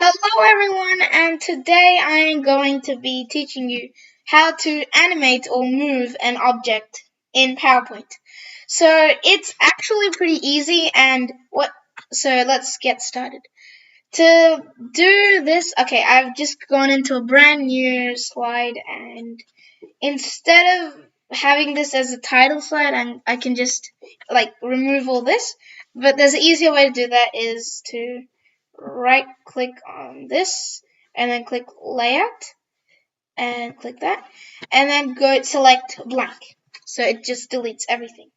Hello everyone, and today I am going to be teaching you how to animate or move an object in PowerPoint. So it's actually pretty easy so let's get started. To do this, okay, I've just gone into a brand new slide, and instead of having this as a title slide, I can just remove all this. But there's an easier way to do that is to right click on this and then click layout and click that and then go select blank, so it just deletes everything.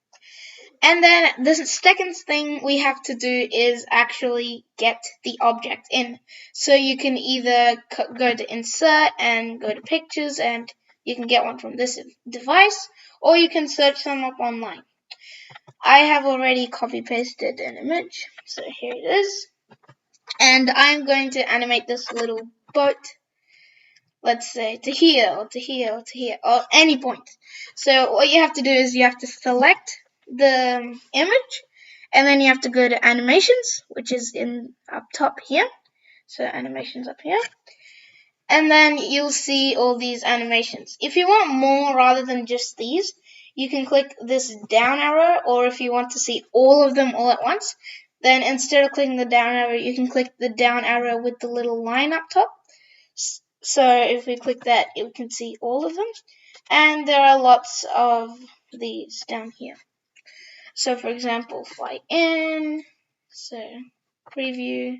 And then the second thing we have to do is actually get the object in. So you can either go to insert and go to pictures, and you can get one from this device, or you can search them up online. I have already copy pasted an image, so here it is. And I'm going to animate this little boat, let's say to here or to here or to here or any point. So what you have to do is you have to select the image, and then you have to go to animations, which is in up top here. So animations up here. And then you'll see all these animations. If you want more rather than just these, you can click this down arrow, or if you want to see all of them all at once, then instead of clicking the down arrow, you can click the down arrow with the little line up top. So if we click that, you can see all of them. And there are lots of these down here. So for example, fly in, so preview,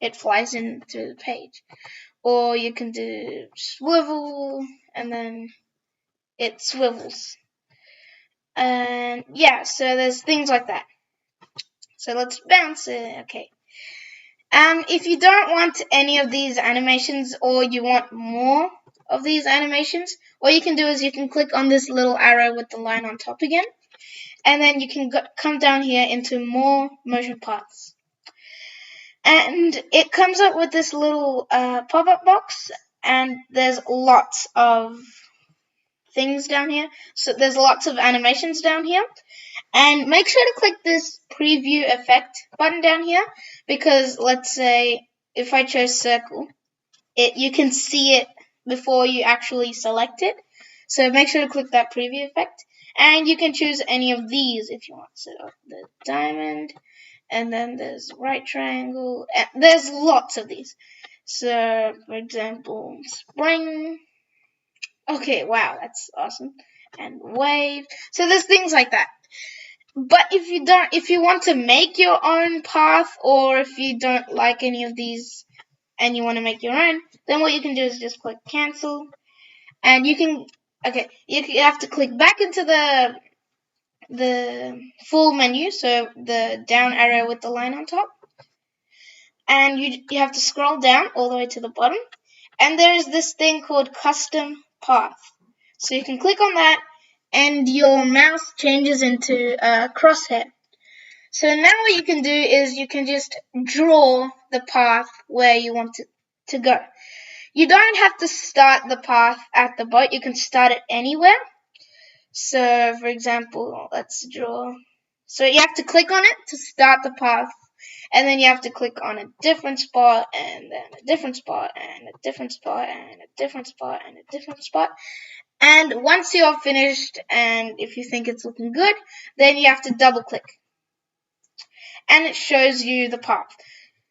it flies into the page. Or you can do swivel, and then it swivels. And yeah, so there's things like that. So let's bounce it. Okay. If you don't want any of these animations, or you want more of these animations, what you can do is you can click on this little arrow with the line on top again, and then you can come down here into more motion paths. And it comes up with this little pop-up box, and there's lots of things down here. So there's lots of animations down here. And make sure to click this preview effect button down here, because let's say if I chose circle, you can see it before you actually select it. So make sure to click that preview effect. And you can choose any of these if you want. So the diamond, and then there's right triangle, and there's lots of these. So for example, spring. Okay, wow, that's awesome. And wave. So there's things like that. But if you want to make your own path, or if you don't like any of these and you want to make your own, then what you can do is just click cancel, and you have to click back into the full menu, so the down arrow with the line on top, and you have to scroll down all the way to the bottom, and there's this thing called custom path. So you can click on that, and your mouse changes into a crosshair. So now what you can do is you can just draw the path where you want to go. You don't have to start the path at the boat. You can start it anywhere. So for example, let's draw. So you have to click on it to start the path, and then you have to click on a different spot, and then a different spot, and a different spot, and a different spot, and a different spot. And once you're finished, and if you think it's looking good, then you have to double click, and it shows you the path.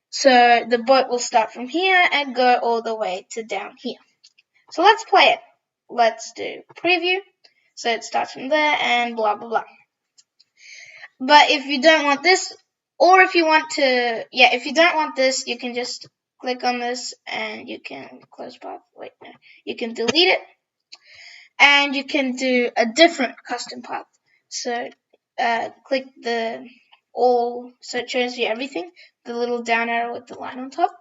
So the boat will start from here and go all the way to down here. So let's play it. Let's do preview. So it starts from there and blah, blah, blah. But if you don't want this, or if you don't want this, you can just click on this and you can close path. You can delete it, and you can do a different custom path. So click so it shows you everything, the little down arrow with the line on top,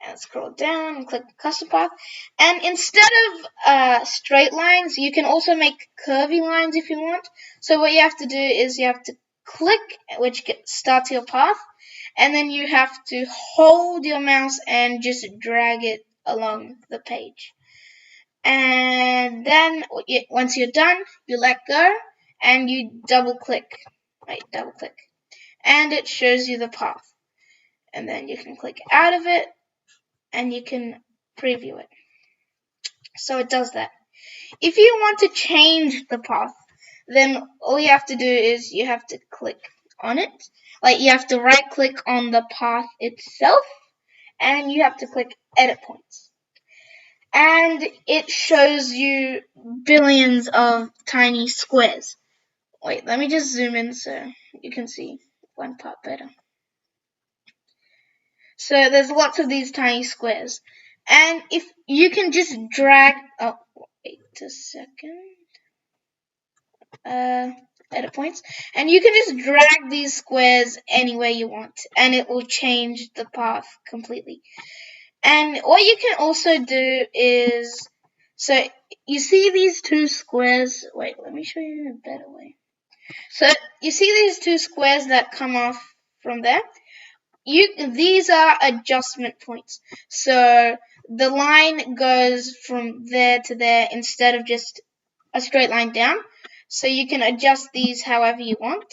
and scroll down and click custom path. And instead of straight lines, you can also make curvy lines if you want. So what you have to do is you have to click, which starts your path, and then you have to hold your mouse and just drag it along the page. And then once you're done, you let go and you double click, and it shows you the path. And then you can click out of it, and you can preview it. So it does that. If you want to change the path, then all you have to do is you have to click on it. Like, you have to right click on the path itself, and you have to click edit points. And it shows you billions of tiny squares. Wait, let me just zoom in so you can see one part better. So there's lots of these tiny squares. And if you can just drag, oh, wait a second. Edit points, and you can just drag these squares anywhere you want, and it will change the path completely. And what you can also do is, so you see these two squares. Wait, let me show you a better way. So you see these two squares that come off from there. These are adjustment points. So the line goes from there to there instead of just a straight line down. So you can adjust these however you want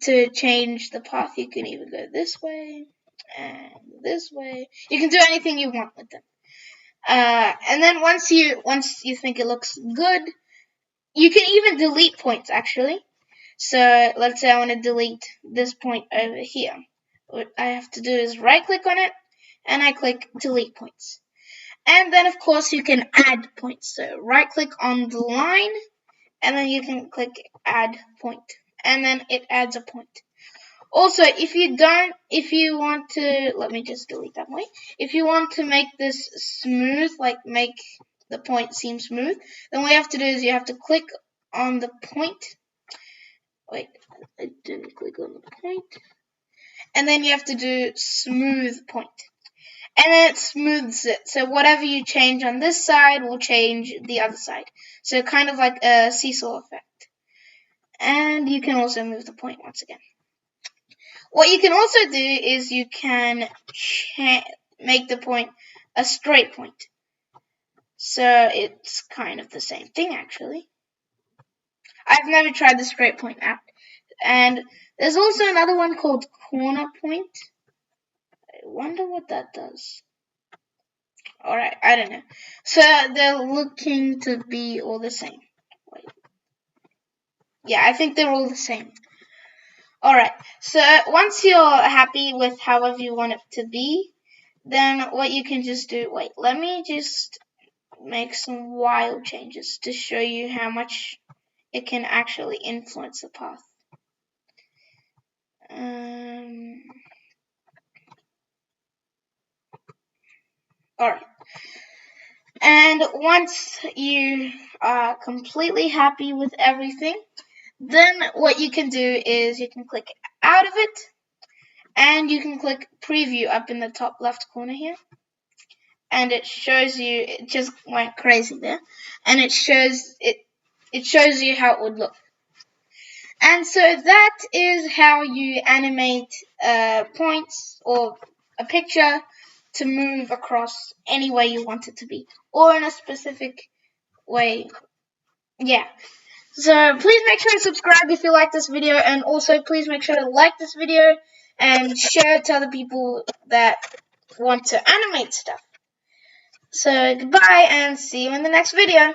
to change the path. You can either go this way and this way. You can do anything you want with them. And then once you think it looks good, you can even delete points actually. So let's say I want to delete this point over here. What I have to do is right click on it and I click delete points. And then of course you can add points. So right click on the line and then you can click add point, and then it adds a point. Also, if you want to, let me just delete that way. If you want to make this smooth, like make the point seem smooth, then what you have to do is you have to click on the point. Wait, I didn't click on the point. And then you have to do smooth point. And then it smooths it. So whatever you change on this side will change the other side. So kind of like a seesaw effect. And you can also move the point once again. What you can also do is you can make the point a straight point. So it's kind of the same thing actually. I've never tried the straight point app. And there's also another one called corner point. I wonder what that does. Alright, I don't know. So they're looking to be all the same. Wait. Yeah, I think they're all the same. Alright, so once you're happy with however you want it to be, then what you can just do, wait, let me just make some wild changes to show you how much it can actually influence the path. Alright. And once you are completely happy with everything, then what you can do is you can click out of it, and you can click preview up in the top left corner here. And it shows you, it just went crazy there, and it shows you how it would look. And so that is how you animate points or a picture to move across any way you want it to be, or in a specific way. Yeah. So please make sure to subscribe if you like this video, and also please make sure to like this video and share it to other people that want to animate stuff. So goodbye and see you in the next video.